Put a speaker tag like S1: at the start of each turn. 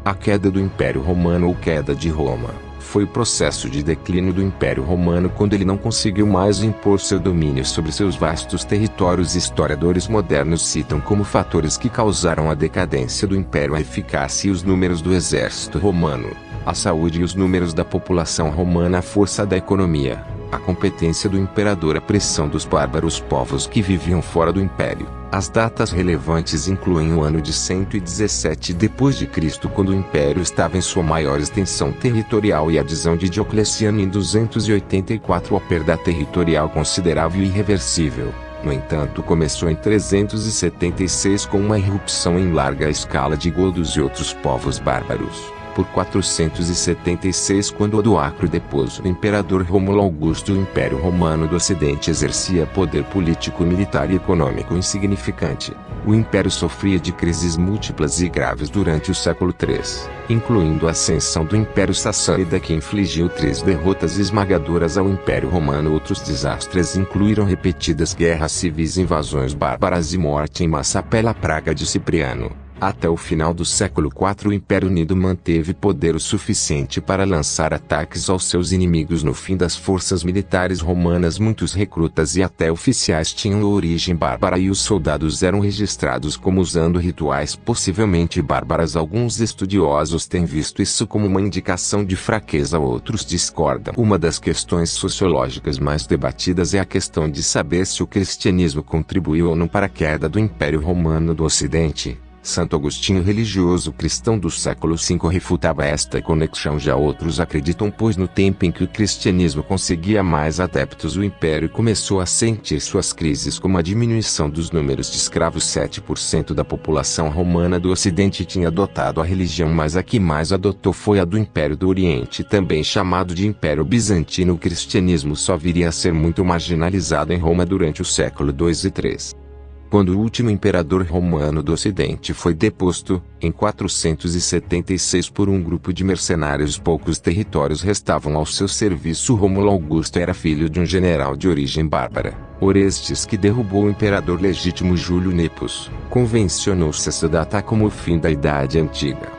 S1: A queda do Império Romano ou queda de Roma foi o processo de declínio do Império Romano quando ele não conseguiu mais impor seu domínio sobre seus vastos territórios. Historiadores modernos citam como fatores que causaram a decadência do Império a eficácia e os números do exército romano, a saúde e os números da população romana, a força da economia, a competência do imperador, a pressão dos bárbaros povos que viviam fora do Império. As datas relevantes incluem o ano de 117 d.C., quando o Império estava em sua maior extensão territorial, e a adesão de Diocleciano em 284, a perda territorial considerável e irreversível. No entanto, começou em 376 com uma irrupção em larga escala de godos e outros povos bárbaros. Por 476, quando Odoacro depôs o imperador Rômulo Augusto, o Império Romano do Ocidente exercia poder político, militar e econômico insignificante. O Império sofria de crises múltiplas e graves durante o século III, incluindo a ascensão do Império Sassânida, que infligiu 3 derrotas esmagadoras ao Império Romano. Outros desastres incluíram repetidas guerras civis, invasões bárbaras e morte em massa pela praga de Cipriano. Até o final do século IV, o Império Unido manteve poder o suficiente para lançar ataques aos seus inimigos. No fim das forças militares romanas, muitos recrutas e até oficiais tinham origem bárbara e os soldados eram registrados como usando rituais possivelmente bárbaras. Alguns estudiosos têm visto isso como uma indicação de fraqueza, outros discordam. Uma das questões sociológicas mais debatidas é a questão de saber se o cristianismo contribuiu ou não para a queda do Império Romano do Ocidente. Santo Agostinho, religioso cristão do século V, refutava esta conexão. Já outros acreditam, pois no tempo em que o cristianismo conseguia mais adeptos, o império começou a sentir suas crises, como a diminuição dos números de escravos. 7% da população romana do Ocidente tinha adotado a religião, mas a que mais adotou foi a do Império do Oriente, também chamado de Império Bizantino. O cristianismo só viria a ser muito marginalizado em Roma durante o século II e III. Quando o último imperador romano do Ocidente foi deposto, em 476, por um grupo de mercenários, poucos territórios restavam ao seu serviço. Rômulo Augusto era filho de um general de origem bárbara, Orestes, que derrubou o imperador legítimo Júlio Nepos. Convencionou-se essa data como o fim da Idade Antiga.